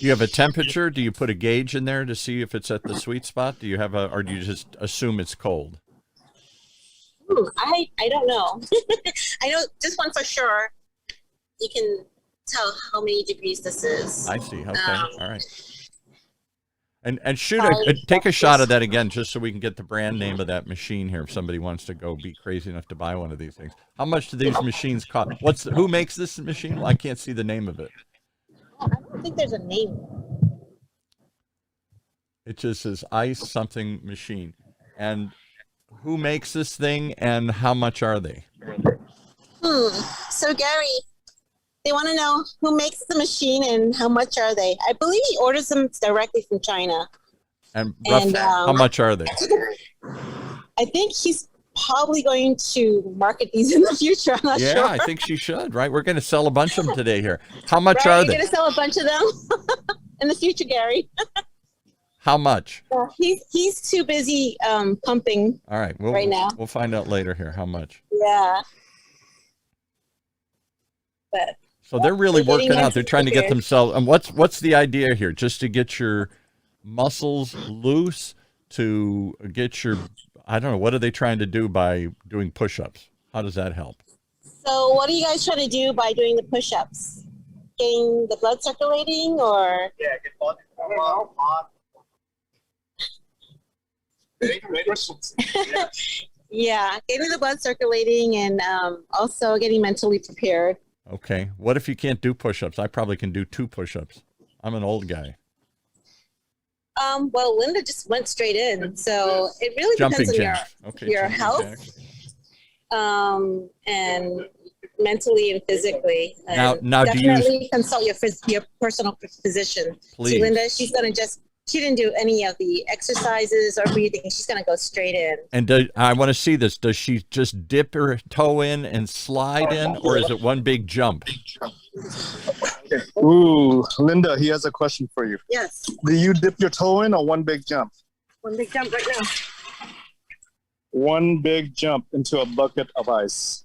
have a temperature? Do you put a gauge in there to see if it's at the sweet spot? Do you have or do you just assume it's cold? I don't know. I know this one for sure. You can tell how many degrees this is. I see. Okay. All right. And Probably take a shot of that again, just so we can get the brand name of that machine here. If somebody wants to go be crazy enough to buy one of these things, how much do these machines cost? Who makes this machine? Well, I can't see the name of it. I don't think there's a name. It just says ice something machine. And who makes this thing and how much are they? So Gary, they want to know who makes the machine and how much are they? I believe he orders them directly from China. And how much are they? I think he's probably going to market these in the future. I'm not sure. Yeah, I think she should, right? We're going to sell a bunch of them today here. How much are You're they? going to sell a bunch of them in the future, Gary. How much? He's too busy pumping. All right. Right now. We'll find out later here how much. Yeah. But So they're really They're getting working out. They're trying to get prepared. themselves. And what's the idea here? Just to get your muscles loose, to get your, I don't know, what are they trying to do by doing push-ups? How does that help? so what are you guys trying to do by doing the push-ups? Getting the blood circulating or? Yeah, get blood. Yeah, getting the blood circulating and also getting mentally prepared. Okay. What if you can't do push-ups? I probably can do 2 push-ups. I'm an old guy. Well, Linda just went straight in, so it really Jumping depends on jacks. Okay. your jumping health. jacks. And mentally and physically. Now And do you- definitely consult your personal physician. Please. See, Linda, she didn't do any of the exercises or breathing. She's gonna go straight in. And I want to see this. Does she just dip her toe in and slide in, or is it one big jump? Ooh, Linda, he has a question for you. Yes, Do you dip your toe in or one big jump? one big jump right now. One big jump into a bucket of ice.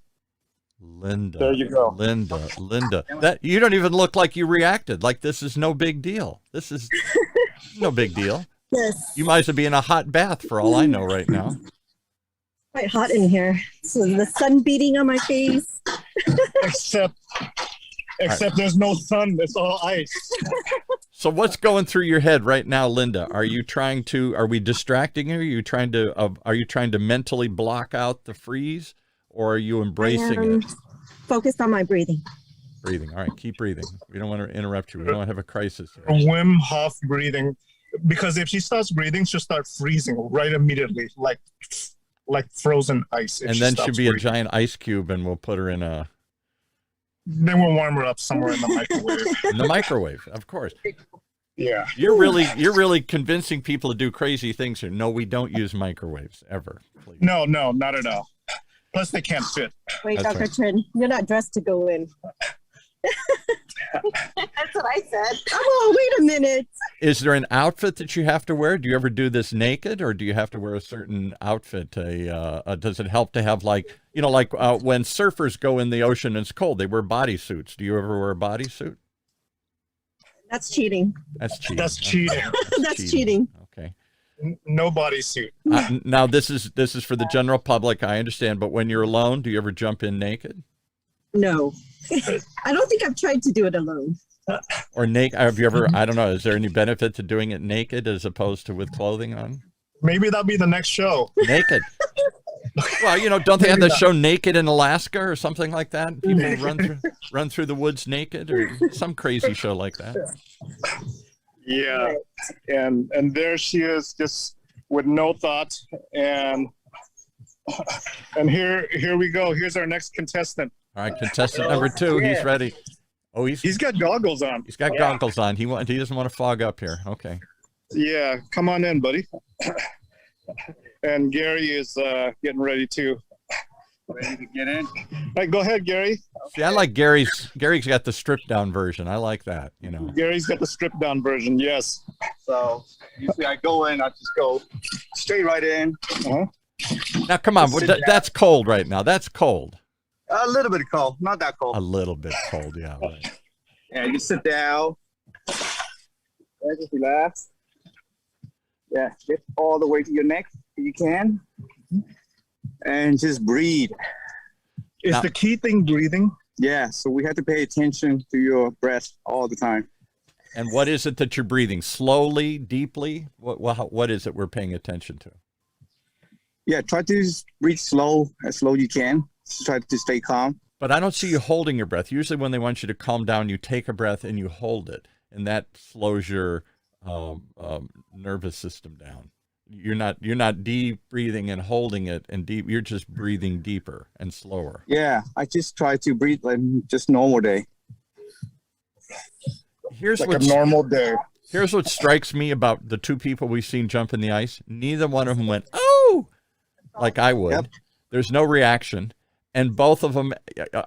Linda. There you go. Linda. That you don't even look like you reacted. Like this is no big deal. This is no big deal. Yes, You might as well be in a hot bath for all I know right now. Quite hot in here. So the sun beating on my face. Except there's no sun. It's all ice. So what's going through your head right now, Linda? Are we distracting you? Are you trying to mentally block out the freeze, or are you embracing it? Focused on my breathing. Breathing. All right, keep breathing. We don't want to interrupt you. We don't want to have a crisis here. Wim Hof breathing. Because if she starts breathing, she'll start freezing right immediately, like frozen ice. if And she then stops she'll be a breathing. giant ice cube, and we'll put her in Then we'll warm her up somewhere in the microwave. the microwave, of course. Yeah. You're really convincing people to do crazy things here. No, we don't use microwaves ever. Please. No, not at all. Plus, they can't fit. Wait, That's Dr. right. Trin, you're not dressed to go in. that's what I said. Oh, wait a minute. Is there an outfit that you have to wear? Do you ever do this naked, or do you have to wear a certain outfit? Does it help to have when surfers go in the ocean and it's cold, they wear bodysuits. Do you ever wear a bodysuit? That's cheating. That's cheating. That's cheating. That's cheating. Okay. No bodysuit. Now this is for the general public. I understand, but when you're alone, do you ever jump in naked No. I don't think I've tried to do it alone. or naked? Have you ever? I don't know. Is there any benefit to doing it naked as opposed to with clothing on? Maybe that'll be the next show. Naked. Well, don't they have the show Naked in Alaska or something like that? People run through the woods naked, or some crazy show like that. Yeah. And there she is, just with no thought. And here we go. Here's our next contestant. All right, contestant number 2, he's ready. Oh, He's got goggles on. he's got goggles on. He doesn't want to fog up here. Okay. Yeah, come on in, buddy. And Gary is getting ready to. Ready to get in? Right, go ahead, Gary. See, I like Gary's got the stripped down version. I like that, Gary's got the stripped down version. Yes. So usually I go in, I just go straight right in. Now, come on. Sit down. That's cold right now. That's cold. A little bit cold, not that cold. A little bit cold, yeah. Right. Yeah, you sit down. Yeah, just relax. Yeah, get all the way to your neck if you can. And just breathe. Is Now- the key thing breathing? Yeah, so we have to pay attention to your breath all the time. And what is it that you're breathing? Slowly, deeply? What is it we're paying attention to? Yeah, try to breathe slow, as slow as you can. Just try to stay calm. But I don't see you holding your breath. Usually when they want you to calm down, you take a breath and you hold it. And that slows your nervous system down. You're not deep breathing and holding it and deep. You're just breathing deeper and slower. Yeah, I just try to breathe like just normal day. Here's like a normal day. Here's what strikes me about the two people we've seen jump in the ice. Neither one of them went, oh, like I would. Yep. There's no reaction. And both of them,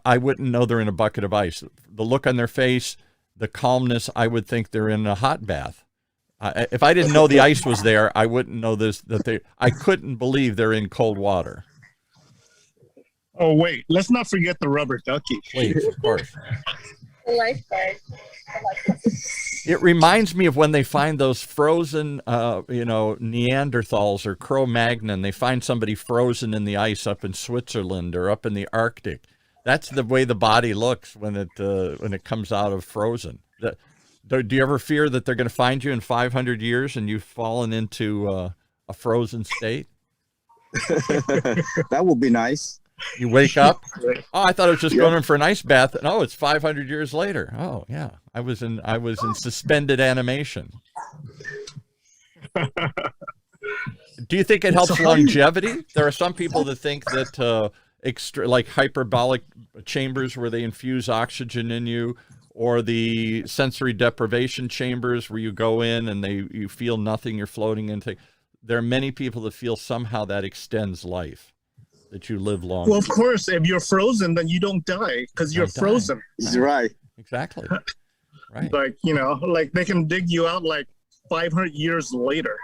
I wouldn't know they're in a bucket of ice. The look on their face, the calmness, I would think they're in a hot bath. If I didn't know the ice was there, I wouldn't know I couldn't believe they're in cold water. Oh, wait, let's not forget the rubber ducky. Please, of course. The lifeguard. It reminds me of when they find those frozen, Neanderthals or Cro-Magnon. They find somebody frozen in the ice up in Switzerland or up in the Arctic. That's the way the body looks when it comes out of frozen. Do you ever fear that they're going to find you in 500 years and you've fallen into a frozen state? That would be nice. You wake up. Oh, I thought I was just going in for an ice bath. And, oh, it's 500 years later. Oh, yeah. I was in suspended animation. Do you think it helps longevity? There are some people that think that like hyperbolic chambers where they infuse oxygen in you, or the sensory deprivation chambers where you go in and you feel nothing, you're floating into. There are many people that feel somehow that extends life, that you live longer. Well, of course, if you're frozen, then you don't die because you're frozen. He's right. Exactly. Right. Like they can dig you out like 500 years later.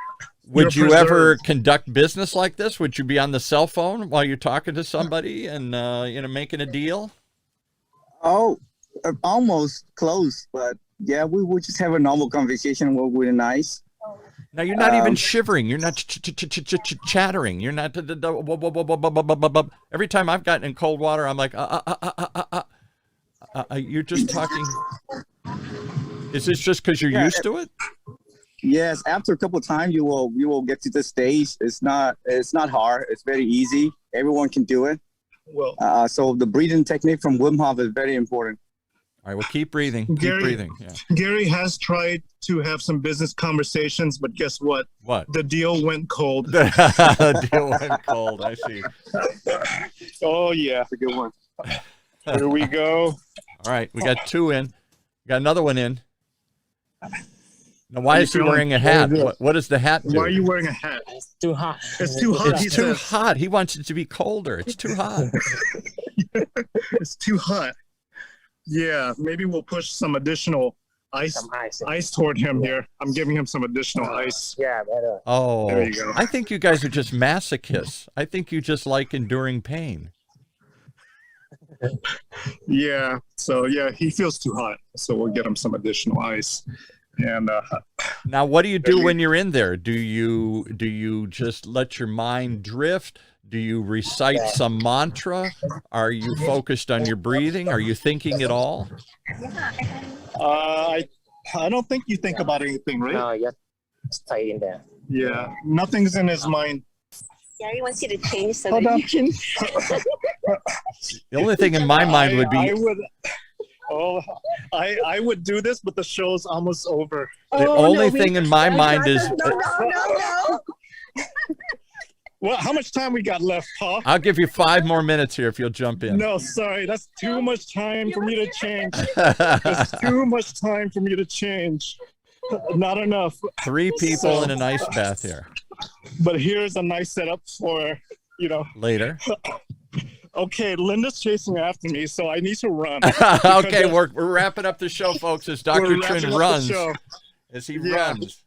Would you ever conduct business like this? Would you be on the cell phone while you're talking to somebody and making a deal? Oh, almost close, but yeah, we would just have a normal conversation with the ice. Now you're not even shivering. You're not chattering. You're not. Every time I've gotten in cold water, I'm like, you're just talking. Is this just because you're used to it? Yes. After a couple of times, you will get to this stage. It's not hard. It's very easy. Everyone can do it. Well, so the breathing technique from Wim Hof is very important. All right, well, keep breathing. Keep breathing. Yeah. Gary has tried to have some business conversations, but guess what? What? The deal went cold. The deal went cold. I see. Oh, yeah. A good one. Here we go. All right, we got two in. We got another one in. Now, why is he wearing a hat? What does the hat do? Why are you wearing a hat? It's too hot. It's too hot. It's too hot. He wants it to be colder. It's too hot. It's too hot. Yeah, maybe we'll push some additional ice toward him here. I'm giving him some additional ice. Yeah, better. Oh, there you go. I think you guys are just masochists. I think you just like enduring pain. Yeah, so yeah, he feels too hot, so we'll get him some additional ice. And now, what do you do when you're in there? Do you just let your mind drift? Do you recite some mantra? Are you focused on your breathing? Are you thinking at all? I don't think you think about anything, right? No, just stay in there. Yeah, nothing's in his mind. Gary wants you to change so that you can. The only thing in my mind would be. I would do this, but the show's almost over. The only thing in my mind is. No. Well, how much time we got left, Paul? I'll give you 5 more minutes here if you'll jump in. No, sorry, that's too much time for me to change. That's too much time for me to change. Not enough. 3 people in an ice bath here. But here's a nice setup for, later. Okay, Linda's chasing after me, so I need to run. Okay, we're wrapping up the show, folks, as Dr. Trin runs. As he runs.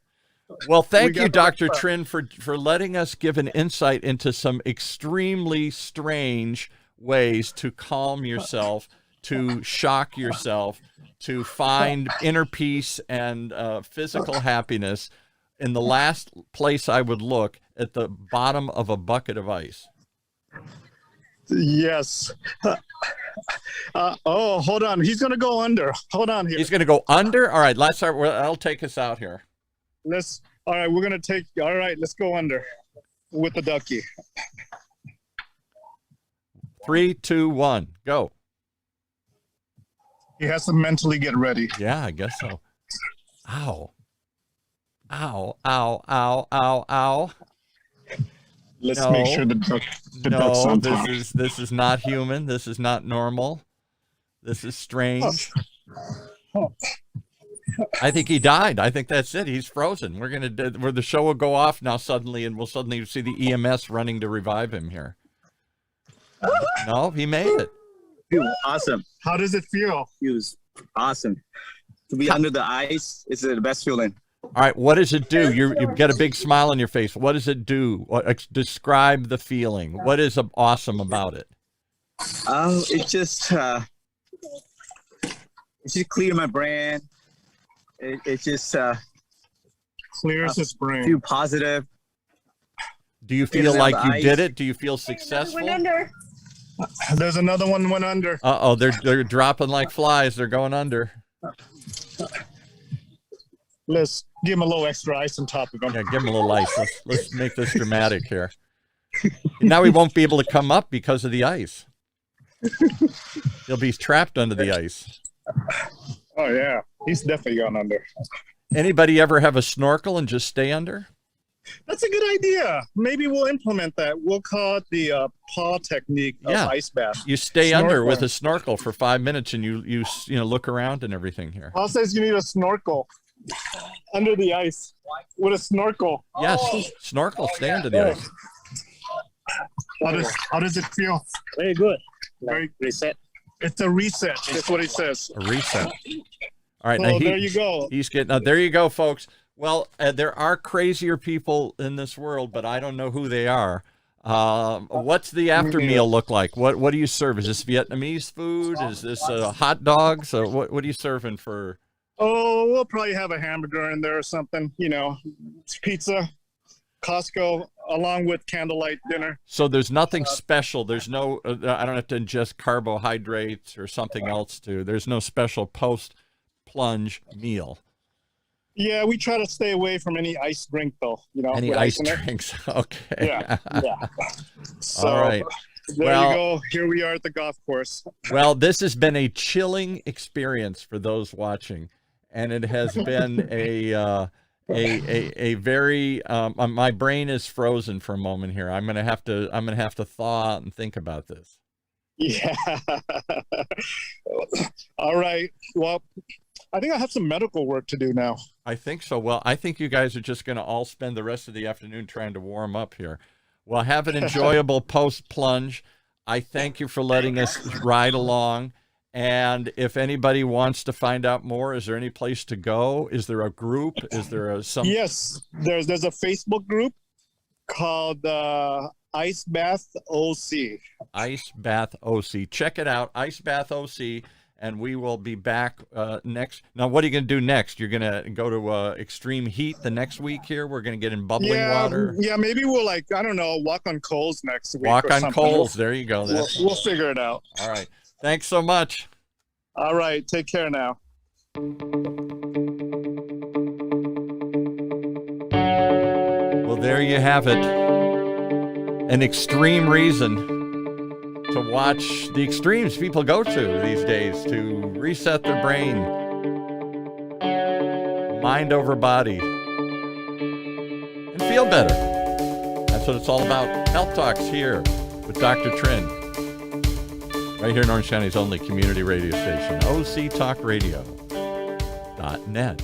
Well, thank you, Dr. Trin, for letting us give an insight into some extremely strange ways to calm yourself, to shock yourself, to find inner peace and physical happiness in the last place I would look, at the bottom of a bucket of ice. Yes. Hold on. He's going to go under. Hold on here. He's going to go under? All right, let's start. I'll take us out here. All right, we're going to take, all right, let's go under with the ducky. 3, 2, 1, go. He has to mentally get ready. Yeah, I guess so. Ow. Ow, ow, ow, ow, ow. Let's make sure the duck's on top. This is not human. This is not normal. This is strange. I think he died. I think that's it. He's frozen. Where the show will go off now suddenly, and we'll suddenly see the EMS running to revive him here. No, he made it. Awesome. How does it feel? It was awesome. To be under the ice is the best feeling. All right, what does it do? You've got a big smile on your face. What does it do? Describe the feeling. What is awesome about it? It just clear my brain. It just Clears his brain. feel positive. Do you feel like you did it? Do you feel successful? There's another one went under. Uh-oh, they're dropping like flies. They're going under. Let's give him a little extra ice on top of him. Yeah, give him a little ice. Let's make this dramatic here. Now he won't be able to come up because of the ice. He'll be trapped under the ice. Oh, yeah. He's definitely gone under. Anybody ever have a snorkel and just stay under? That's a good idea. Maybe we'll implement that. We'll call it the paw technique of ice bath. You stay under with a snorkel for 5 minutes and you look around and everything here. Paul says you need a snorkel under the ice with a snorkel. Yes, snorkel, stay under the ice. How does it feel? Very good. Very Reset. It's a reset. That's what he says. A reset. All right, now there you go. He's getting. There you go, folks. Well, there are crazier people in this world, but I don't know who they are. What's the after meal look like? What do you serve? Is this Vietnamese food? Is this hot dogs? What are you serving for? Oh, we'll probably have a hamburger in there or something. Pizza, Costco, along with candlelight dinner. So there's nothing special. There's no. I don't have to ingest carbohydrates or something else. There's no special post-plunge meal. Yeah, we try to stay away from any ice drink, though. Any ice drinks? Okay. Yeah. So, all right. There you go. Here we are at the golf course. Well, this has been a chilling experience for those watching, and it has been a very. My brain is frozen for a moment here. I'm gonna have to thaw out and think about this. Yeah. All right. Well, I think I have some medical work to do now. I think so. Well, I think you guys are just going to all spend the rest of the afternoon trying to warm up here. Well, have an enjoyable post-plunge. I thank you for letting us ride along. And if anybody wants to find out more, is there any place to go? Is there a group? Is there Yes, there's a Facebook group called Ice Bath OC. Ice Bath OC. Check it out, Ice Bath OC. And we will be back next. Now, what are you going to do next? You're going to go to extreme heat the next week here? We're going to get in bubbling water? Yeah, maybe we'll, walk on coals next week. Walk on coals. There you go. We'll figure it out. All right. Thanks so much. All right. Take care now. Well, there you have it. An extreme reason to watch the extremes people go to these days to reset their brain, mind over body, and feel better. That's what it's all about. Health Talks here with Dr. Trin. Right here in Orange County's only community radio station, OCTalkRadio.net.